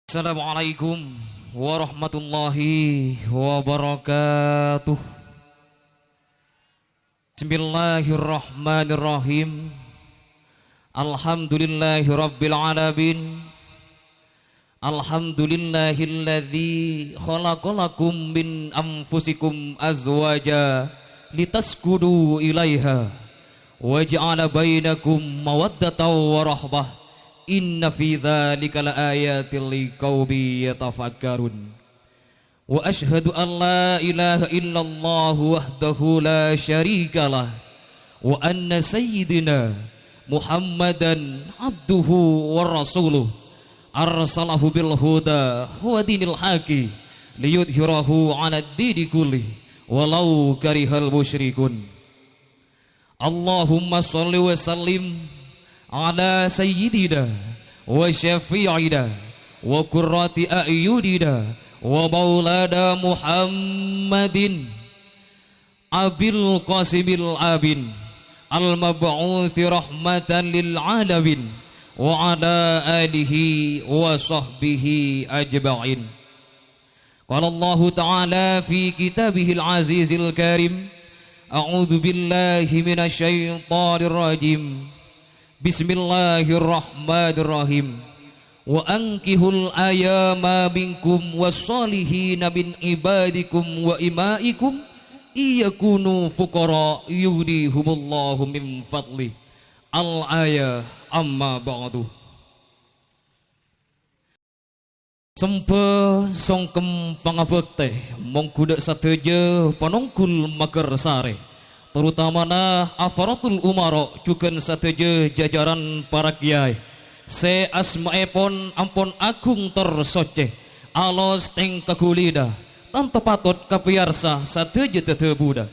Assalamualaikum warahmatullahi wabarakatuh. Bismillahirrahmanirrahim. Alhamdulillahi rabbil alamin. Alhamdulillahilladzi khalaqalakum min anfusikum azwaja litaskudu ilaiha wa ja'ala bainakum mawaddatan wa rahmah. Inna fi dzalika laayatil liqaumin yatafakkarun. Wa asyhadu an la ilaha illallah wahdahu la syarikalah wa anna sayyidina Muhammadan abduhu wa rasuluh arsalahu bil huda wa dinil haqi liyudhhirahu 'ala ad-dini kulli walau karihal musyrikun. Allahumma shalli wa sallim ala sayyidina wa syafi'ina wa qurrati a'yunina wa maulana Muhammadin abil qasimil abin al mab'uthi rahmatan lil alamin wa ala alihi wa sahbihi ajma'in. Qala Allah ta'ala fi kitabihil azizil karim, a'udzu billahi minasy syaithanir rajim. Bismillahirrahmanirrahim. Wa ankihul ayama minkum wassalihin min ibadikum wa imaikum iyakunu fuqara yughnihumullahu min fadli. Al-ayah amma ba'du. Sempe songkem pangabekte mongkudak sateja panongkul makar sare, terutama afaratul umara cuken sateja jajaran para kiai. Se asmaepon ampon agung tersoceh alos teng kakulida tanpa patut kapiarsa sateja tetebuda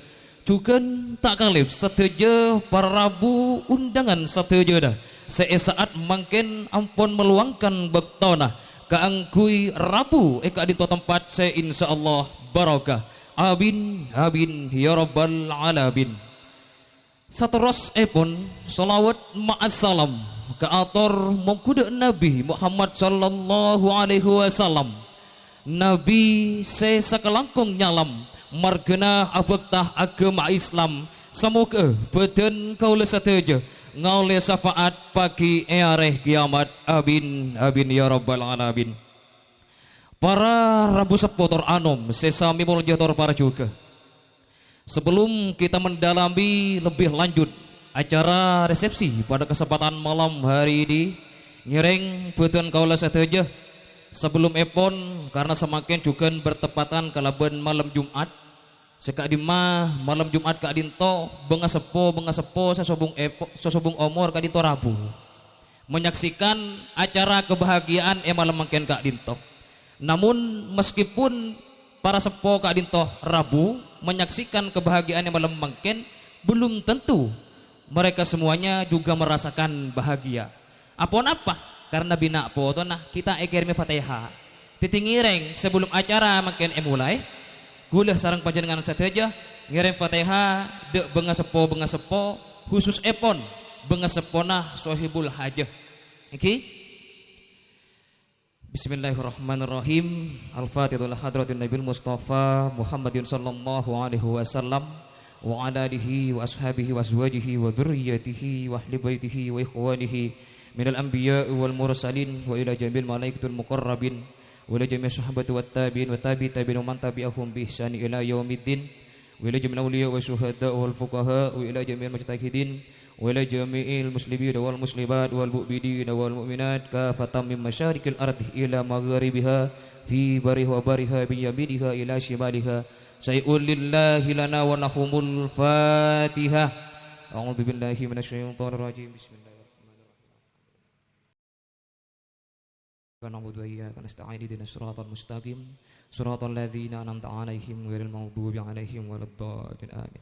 cuken tak kalip sateja para rabu undangan sateja dah seesaat mangken ampon meluangkan bektona kaangkui rabu eka di tempat se insyaallah barakah. Amin amin ya rabbal alamin. Sateros epon salawat ma'assalam ke ator mengkuda Nabi Muhammad sallallahu alaihi wasallam. Nabi se sakelangkong nyalam margena abektah agama Islam. Semoga beden kaula sateja ngaule syafaat pagi eareh kiamat. Amin amin ya rabbal alamin. Para rabu sepotor anom sesami muljator para juga. Sebelum kita mendalami lebih lanjut acara resepsi pada kesempatan malam hari ini, nyereng beten kaula sateja sebelum epon karena semakin juga bertepatan kalaban malam Jumat. Sekak dimah malam Jumat kak dinto benga sepo sesobung omor kak dinto rabu menyaksikan acara kebahagiaan malam makin kak dinto. Namun meskipun para sepo kak dinto rabu menyaksikan kebahagiaan yang malam makin, belum tentu mereka semuanya juga merasakan bahagia. Apon apa? Karena bina po nah kita ekirmi Fatihah. Titingireng sebelum acara makin mulai. Gulih sarang panjenengan sateja ngiring Fatihah dek benga sepo khusus epon benga sepona sohibul hajah. Iki Bismillahirrahmanirrahim. Al-Fatihah ila hadratin Nabil Mustafa Muhammadin sallallahu alaihi wasallam wa ala alihi wa ashabihi wa azwajihi wa dzurriyyatihi wa ahli baitihi wa ikhwanihi minal anbiya wal mursalin wa ila jamil malaikatul muqarrabin wa ila jami' sahabati wat tabi'in wa tabi'in man tabi'ahum bi ihsan ila yaumiddin wa ila jami'il awliya wa syuhada wal fuqaha wa ila jami'il mujtahidin wa ila jami'il muslimin wal muslimat wal mu'minin wal mu'minat kafatan min masyarikil ardi ila magharibiha fi bariha wa bariha bi yaminiha ila shimaliha sayul lillahi lana wa lahumul fatihah. A'udzu billahi minasyaitonir rajim. Bismillahirrahmanirrahim. Na'budu wa iyyaka nasta'in ihdinas siratal mustaqim siratal ladzina an'amta 'alaihim ghairil maghdubi 'alaihim waladdallin. Amin.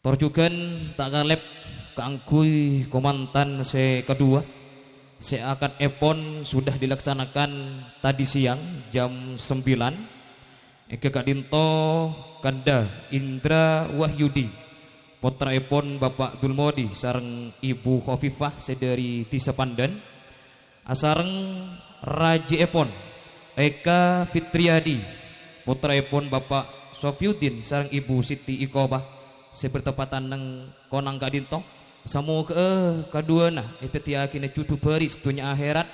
Torjukan tak kalep keangkui komandan se kedua se akad epon sudah dilaksanakan tadi siang jam 9. Eke kadinto kanda Indra Wahyudi potra epon Bapak Dulmodi sareng Ibu Khofifah sedari Tisa Pandan asareng Raji epon Eka Fitriadi putraipun Bapak Sofiuddin sareng Ibu Siti Iqobah sebertepatan neng konang kadinto samu ke kaduana itu tiakina cucu beris dunia akhirat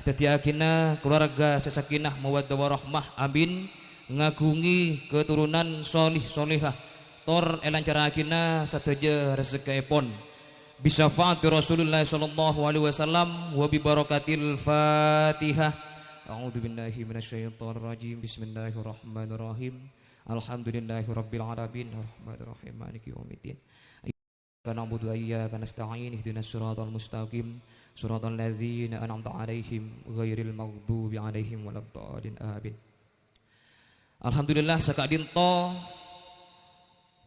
itu tiakina keluarga sesakinah mawaddah warahmah amin ngagungi keturunan solih solihah tor elancarakina sateja rezeki epon bisyafaati Rasulullah sallallahu alaihi wasallam wa bi barakatil Fatihah. A'udzu billahi minasyaitonir rajim. Bismillahirrahmanirrahim. Alhamdulillahirabbil alamin arrahmanir rahim maliki yaumiddin. Iyyaka na'budu wa iyyaka nasta'in ihdinas siratal mustaqim siratal ladzina an'amta 'alaihim ghairil maghdubi 'alaihim waladdallin amin. Alhamdulillah sakadinto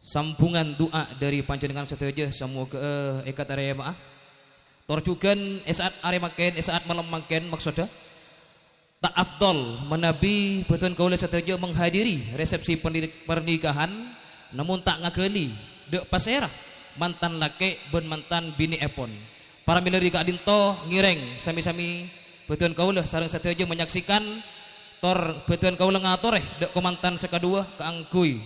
sambungan doa dari panjenengan seteja semua ke ekat arema torjugan esaat aremaken esaat malam maken maksudnya tak afdol menabi betul kaula seteja menghadiri resepsi pernikahan namun tak ngageni dek pasera mantan laki ben mantan bini epon para mileri kadinto ngireng sami-sami betul kaula sareng seteja menyaksikan tor betul kaula ngator dek komantan sekadua keangkui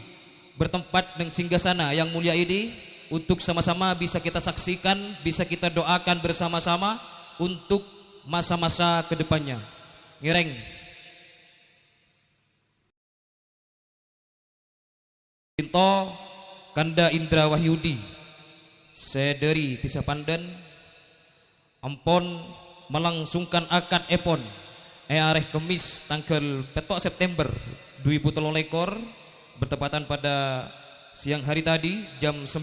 bertempat dengan singgasana yang mulia ini untuk sama-sama bisa kita saksikan, bisa kita doakan bersama-sama untuk masa-masa kedepannya. Ngireng Pinto Kanda Indra Wahyudi sederi Tisa Pandan ampon melangsungkan akad epon areh Kemis tanggal 7 September 2023 bertepatan pada siang hari tadi jam 9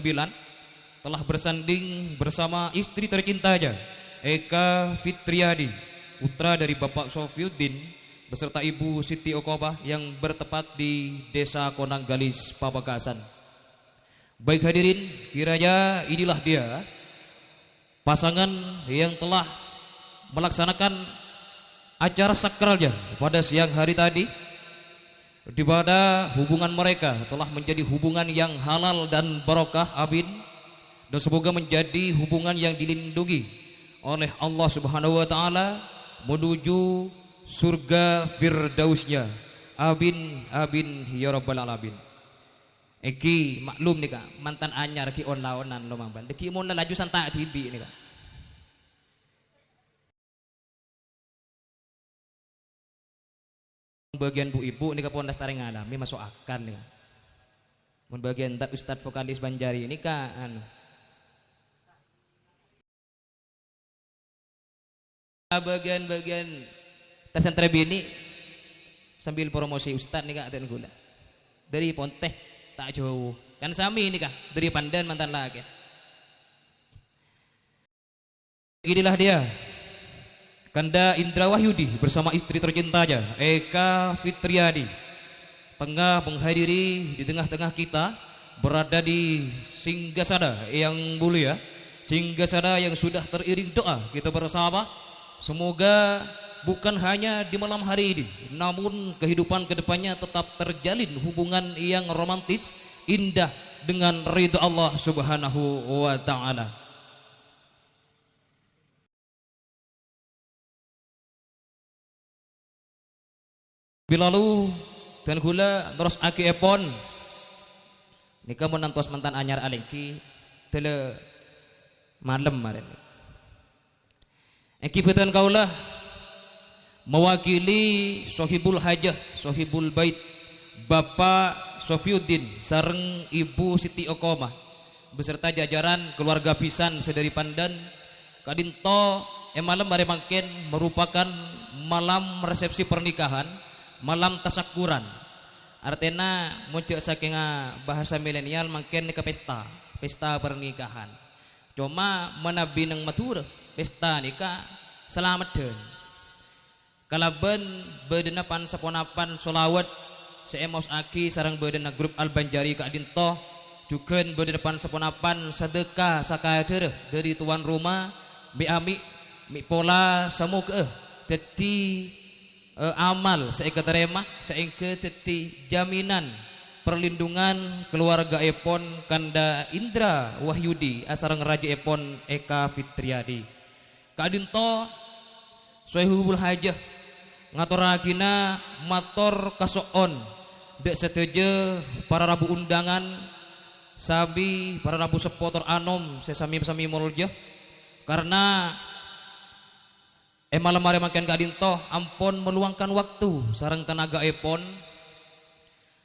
telah bersanding bersama istri tercintanya Eka Fitriadi putra dari Bapak Sofiuddin beserta Ibu Siti Iqobah yang bertepat di Desa Konanggalis Pamekasan. Baik hadirin, kiranya inilah dia pasangan yang telah melaksanakan acara sakralnya pada siang hari tadi, di mana hubungan mereka telah menjadi hubungan yang halal dan barokah amin, dan semoga menjadi hubungan yang dilindungi oleh Allah Subhanahu wa taala menuju surga firdausnya amin amin ya rabbal alamin. Eki maklum nih kak mantan anyar ki on-laonan lo mamban deki mun laju santak tibi nih kak bagian bu ibu nih kapon dasar ngalami masuk akal nih. Mun bagian tat Ustadz vokalis Banjari ini kak bagian tersentre bini sambil promosi Ustadz nih kak dan gula dari Ponteh tak jauh kan sami ini kak dari Pandan mantan lagi. Inilah dia Kanda Indra Wahyudi bersama istri tercintanya Eka Fitriadi tengah menghadiri di tengah-tengah kita berada di singgasana yang mulia, singgasana yang sudah teriring doa kita bersama. Semoga bukan hanya di malam hari ini namun kehidupan kedepannya tetap terjalin hubungan yang romantis indah dengan ridha Allah Subhanahu wa ta'ala. Bilalu dan gula terus aki epon nikah menantos mantan anyar alengki tele malam kemarin eki betan kaulah mewakili sohibul hajah sohibul bait Bapak Sofiuddin sareng Ibu Siti Iqobah beserta jajaran keluarga pisan sedari Pandan kadinto malam bare mangken merupakan malam resepsi pernikahan, malam tasakuran. Artinya muncul saking bahasa milenial mungkin ke pesta pernikahan. Cuma menabi nang matur pesta nikah selamat den. Kalaban bedenapan saponapan solawat seemos aki sarang bedena grup Al Banjari ka dinto juga bedenapan saponapan sedekah sakader dari tuan rumah mi pola samuke teti amal seike terema seike teti jaminan perlindungan keluarga epon Kanda Indra Wahyudi asarang raja epon Eka Fitriadi kadinto soehubul hajah ngaturagina mator kasoon dek seteje para rabu undangan sabi para rabu sepotor anom sesami mulja karena malam hari makin kadinto ampon meluangkan waktu sarang tenaga epon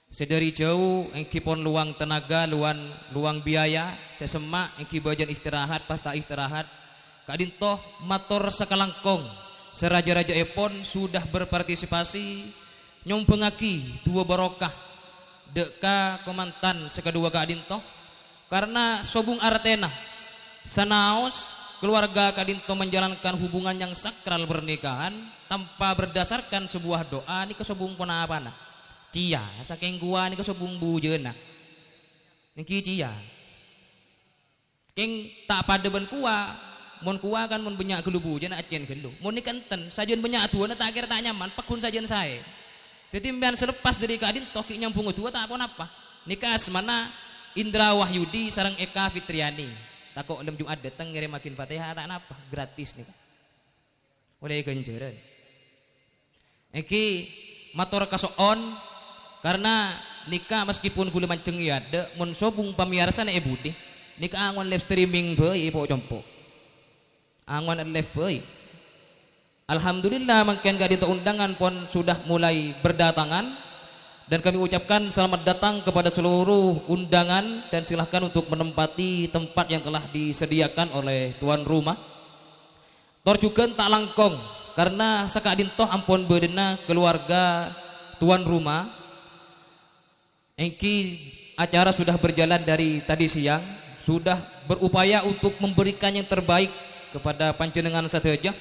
sedari jauh engkipon luang tenaga luang biaya sesemak engki bajan istirahat pasta istirahat kadinto mator sakalangkong seraja-raja epon sudah berpartisipasi nyompengaki dua barokah deka komantan sekadua kadinto karena sobung artena sanaos keluarga kadinto menjalankan hubungan yang sakral pernikahan tanpa berdasarkan sebuah doa ini kesobung penapana cia saking gua ini kesobung bujena niki cia king tak pada ben kuah mun kuah kan mun banyak gelubu jana acen gelu mun ni kenten sajen banyak dua tak kira tak nyaman pekun sajen saya jadi mbian selepas dari kadin toki nyambung dua tak apa nikah asmana Indra Wahyudi sarang Eka Fitriani takok lem Jumat datang ngirim makin Fatihah tak napa gratis nih udah ganjaran iki mator kasoon karena nikah meskipun gula manceng ya de mun sobung pamiarsa na ebudi nikah angon live streaming bae ipo compo angon live bae alhamdulillah makin gak undangan pun sudah mulai berdatangan dan kami ucapkan selamat datang kepada seluruh undangan dan silahkan untuk menempati tempat yang telah disediakan oleh tuan rumah tor juga tak langkong karena sakadin toh ampun bedena keluarga tuan rumah engki acara sudah berjalan dari tadi siang sudah berupaya untuk memberikan yang terbaik kepada panjenengan sateja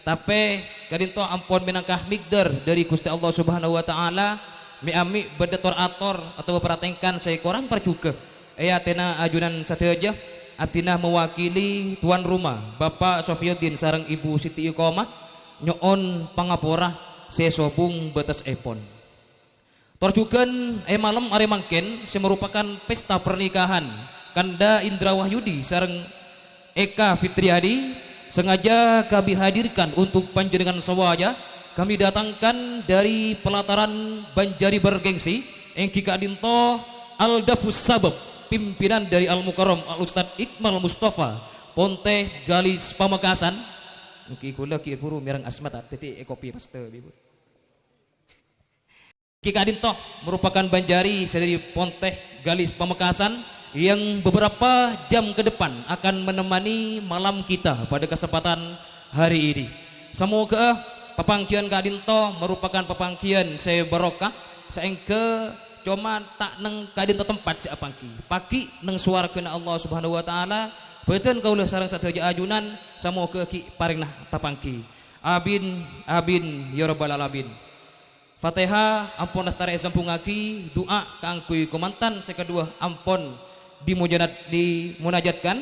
tapi kadinto ampun minangkah migdar dari Gusti Allah Subhanahu wa taala miami bedetor ator atau beratengkan saya korang perjuga tena ajunan sateja atina mewakili tuan rumah Bapak Sofiyuddin sarang Ibu Siti Iqomah nyoon pangapora sesobung betes epon torjugan malam are mangken merupakan pesta pernikahan Kanda Indra Wahyudi sareng Eka Fitriadi sengaja kami hadirkan untuk panjenengan semuanya kami datangkan dari pelataran Banjari Bergengsi engki kadinto Aldafus Sabab pimpinan dari Al Mukarram Al Ustad Iqmal Mustafa Ponte Galis Pamekasan engki kula ki puru mirang asmat titik kopi paste bibu ki kadinto merupakan Banjari dari Ponte Galis Pamekasan yang beberapa jam ke depan akan menemani malam kita pada kesempatan hari ini. Semoga papangkian kadinto merupakan papangkian saya barokah saengke cuma tak neng kadinto tempat si apangki pagi neng suarkeun Allah Subhanahu wa taala beuten kaula sareng sateja ajunan semoga ki paringnah tapangki amin amin ya rabbal alamin. Fatihah ampun astare sampungaki doa kaangkuy komantan sekadua ampun dimunajatkan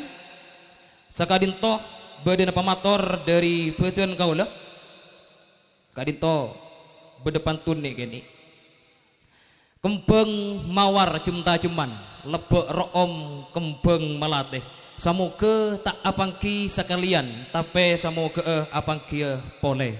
sakadinto badan pamator dari beuten kaula kadinto bedepan tunni gini kembang mawar cemta ceman lebek room kembang melatih samoga tak apangki sekalian tapi samoga apangki pole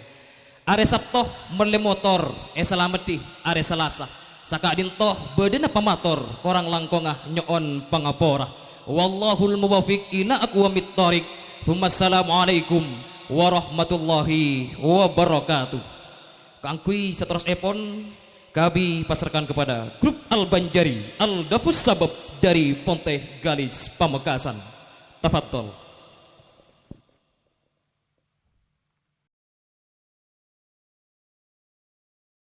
are Sabtoh mele motor salameti are Selasa sakadinto bedena pamator korang langkongah nyoon pangapora wallahul muwafiq ila aqwamit thoriq assalamualaikum warahmatullahi wabarakatuh kangkui seterus epon kami pasarkan kepada grup Al Banjari Al Dafus Sabab dari Ponte Galis Pamekasan tafadhol.